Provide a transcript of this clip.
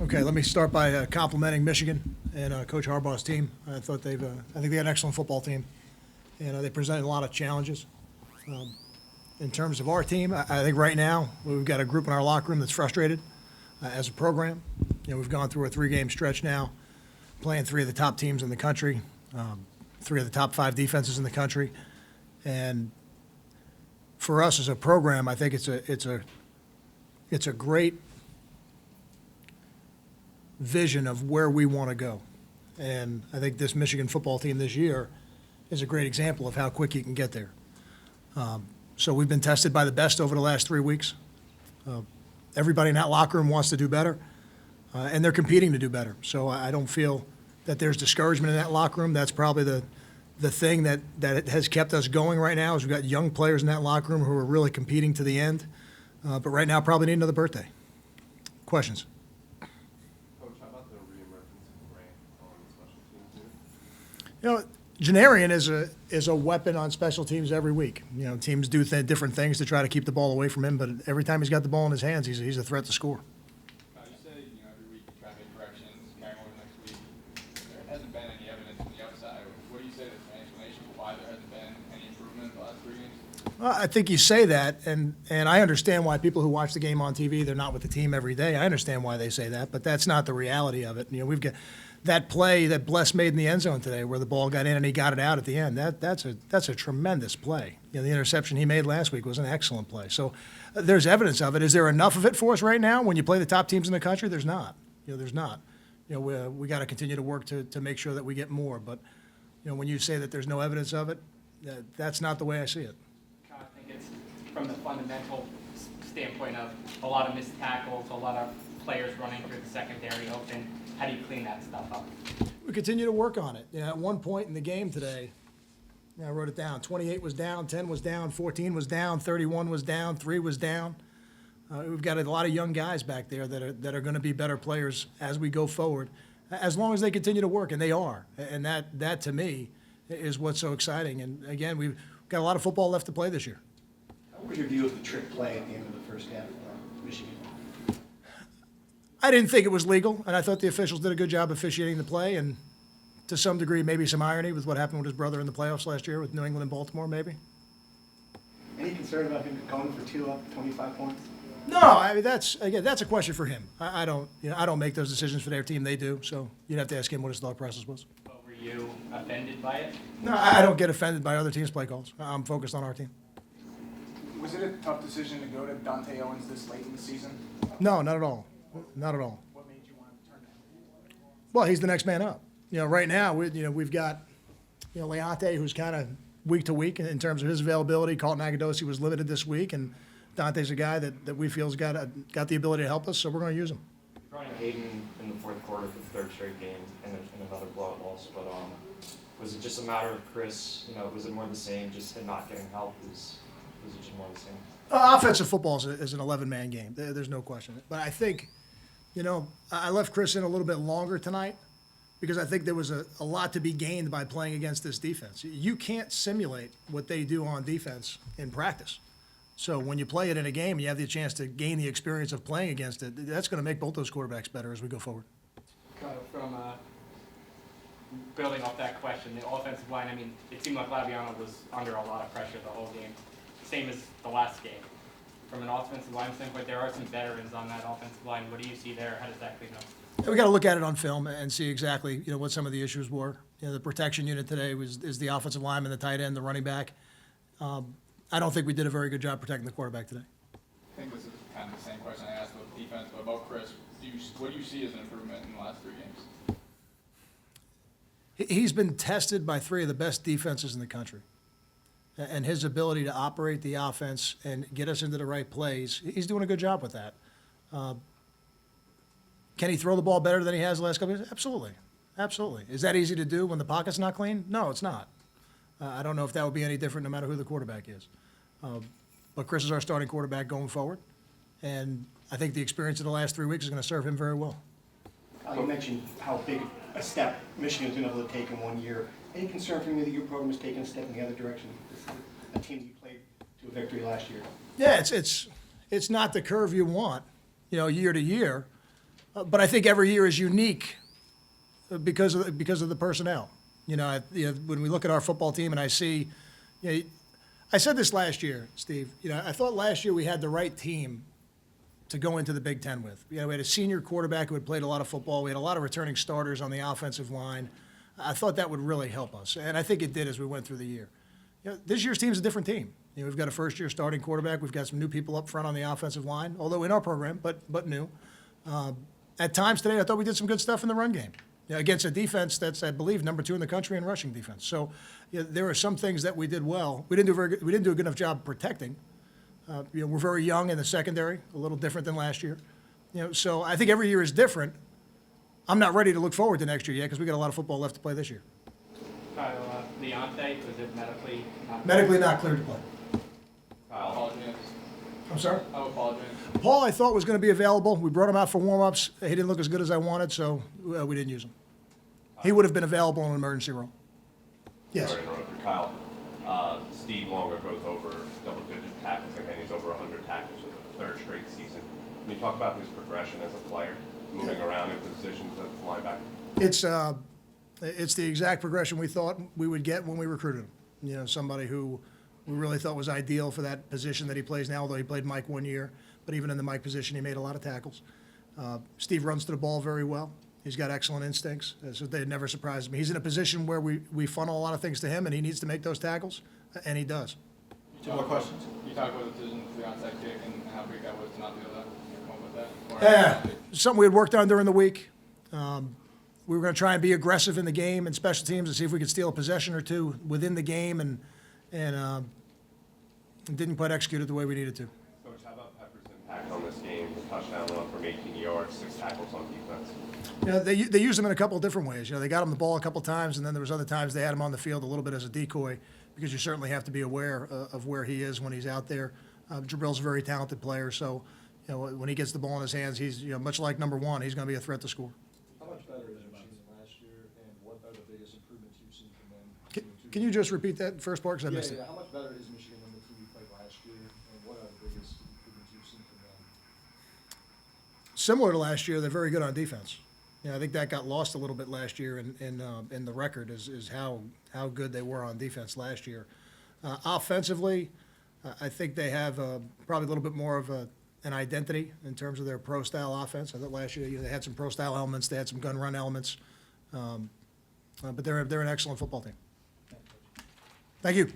Okay, let me start by complimenting Michigan and Coach Harbaugh's team. I think they got an excellent football team, and they presented a lot of challenges. In terms of our team, I think right now we've got a group in our locker room that's frustrated as a program. We've gone through a 3-game stretch now, playing 3 of the top teams in the country, 3 of the top 5 defenses in the country, and for us as a program, I think it's a great vision of where we want to go. And I think this Michigan football team this year is a great example of how quick you can get there. So we've been tested by the best over the last 3 weeks. Everybody in that locker room wants to do better, and they're competing to do better. So I don't feel that there's discouragement in that locker room. That's probably the thing that has kept us going right now is we've got young players in that locker room who are really competing to the end. But right now probably need another birthday. Questions? Janarian is a weapon on special teams every week. Teams do different things to try to keep the ball away from him, but every time he's got the ball in his hands, he's a threat to score. You say every week you try to make corrections, carry over next week. There hasn't been any evidence from the outside. What do you say is an explanation for why there hasn't been any improvement in the last 3 games? Well, I think you say that, and I understand why people who watch the game on TV, they're not with the team every day. I understand why they say that, but that's not the reality of it. We've got that play that Bless made in the end zone today where the ball got in and he got it out at the end. That's a tremendous play. The interception he made last week was an excellent play. So there's evidence of it. Is there enough of it for us right now when you play the top teams in the country? There's not. There's not. We got to continue to work to make sure that we get more. But, when you say that there's no evidence of it, that's not the way I see it. I think it's from the fundamental standpoint of a lot of missed tackles, a lot of players running through the secondary open. How do you clean that stuff up? We continue to work on it. At one point in the game today, I wrote it down. 28 was down, 10 was down, 14 was down, 31 was down, 3 was down. We've got a lot of young guys back there that are going to be better players as we go forward, as long as they continue to work, and they are. And that to me is what's so exciting. And again, we've got a lot of football left to play this year. What was your view of the trick play at the end of the first half for Michigan? I didn't think it was legal, and I thought the officials did a good job officiating the play, and to some degree, maybe some irony with what happened with his brother in the playoffs last year with New England and Baltimore, maybe. Any concern about him going for 2 up, 25 points? No, I mean that's a question for him. I don't make those decisions for their team. They do. So you'd have to ask him what his thought process was. But were you offended by it? No, I don't get offended by other teams' play calls. I'm focused on our team. Was it a tough decision to go to Dante Owens this late in the season? No, not at all. Not at all. What made you want to turn that? Well, he's the next man up. Right now we've got Leonte, who's kind of week to week in terms of his availability. Carlton Agudosi was limited this week, and Dante's a guy that we feel's got the ability to help us, so we're going to use him. Running Hayden in the fourth quarter for the 3rd straight game and another blowout loss, but was it just a matter of Chris? Was it more the same, just him not getting help? Was it just more the same? Offensive football is an 11-man game. There's no question. But I think, I left Chris in a little bit longer tonight because I think there was a lot to be gained by playing against this defense. You can't simulate what they do on defense in practice. So when you play it in a game and you have the chance to gain the experience of playing against it, that's going to make both those quarterbacks better as we go forward. From building off that question, the offensive line, it seemed like Laviano was under a lot of pressure the whole game, same as the last game. From an offensive line standpoint, there are some veterans on that offensive line. What do you see there? How does that clean up? We got to look at it on film and see exactly what some of the issues were. The protection unit today is the offensive lineman, the tight end, the running back. I don't think we did a very good job protecting the quarterback today. I think this is kind of the same question I asked about defense, but about Chris. What do you see as an improvement in the last 3 games? He's been tested by 3 of the best defenses in the country. And his ability to operate the offense and get us into the right plays, he's doing a good job with that. Can he throw the ball better than he has the last couple of years? Absolutely. Absolutely. Is that easy to do when the pocket's not clean? No, it's not. I don't know if that would be any different no matter who the quarterback is. But Chris is our starting quarterback going forward, and I think the experience of the last 3 weeks is going to serve him very well. You mentioned how big a step Michigan's been able to take in 1 year. Any concern from you that your program has taken a step in the other direction? This is a team that you played to a victory last year. Yeah, it's not the curve you want, year to year, But I think every year is unique because of the personnel. When we look at our football team and I see, I said this last year, Steve. I thought last year we had the right team to go into the Big Ten with. We had a senior quarterback who had played a lot of football. We had a lot of returning starters on the offensive line. I thought that would really help us, and I think it did as we went through the year. This year's team's a different team. We've got a first-year starting quarterback. We've got some new people up front on the offensive line, although in our program, but new. At times today, I thought we did some good stuff in the run game against a defense that's, I believe, number 2 in the country in rushing defense. So there are some things that we did well. We didn't do a good enough job protecting. We're very young in the secondary, a little different than last year. So I think every year is different. I'm not ready to look forward to next year yet because we got a lot of football left to play this year. Kyle, Leonte, was it medically not? Medically not cleared to play. Kyle, apologies. I'm sorry? I apologize. Paul, I thought was going to be available. We brought him out for warm-ups. He didn't look as good as I wanted, so we didn't use him. He would have been available in an emergency role. Yes. Sorry to interrupt you, Kyle. Steve Long are both over double-digit tackles. I think he's over 100 tackles for the 3rd straight season. Can you talk about his progression as a player, moving around in positions as a linebacker? It's the exact progression we thought we would get when we recruited him. Somebody who we really thought was ideal for that position that he plays now, although he played Mike 1 year. But even in the Mike position, he made a lot of tackles. Steve runs to the ball very well. He's got excellent instincts. So they never surprised me. He's in a position where we funnel a lot of things to him, and he needs to make those tackles, and he does. 2 more questions. You talk about the decision for the onside kick and how big that was to not do that. Come up with that. Or- Yeah, something we had worked on during the week. We were going to try and be aggressive in the game and special teams and see if we could steal a possession or two within the game, and didn't quite execute it the way we needed to. Coach, how about Pepper's impact on this game? The touchdown run from 18 yards, 6 tackles on defense. They used him in a couple of different ways. They got him the ball a couple of times, and then there was other times they had him on the field a little bit as a decoy, because you certainly have to be aware of where he is when he's out there. Jabril's a very talented player, so when he gets the ball in his hands, he's much like number 1. He's going to be a threat to score. How much better is Michigan than last year, and what are the biggest improvements you've seen from them? Can you just repeat that first part, because I missed it? How much better is Michigan than the team you played last year, and what are the biggest improvements you've seen from them? Similar to last year, they're very good on defense. I think that got lost a little bit last year in the record is how good they were on defense last year. Offensively, I think they have probably a little bit more of an identity in terms of their pro-style offense. I thought last year they had some pro-style elements, they had some gun-run elements, but they're an excellent football team. Thank you.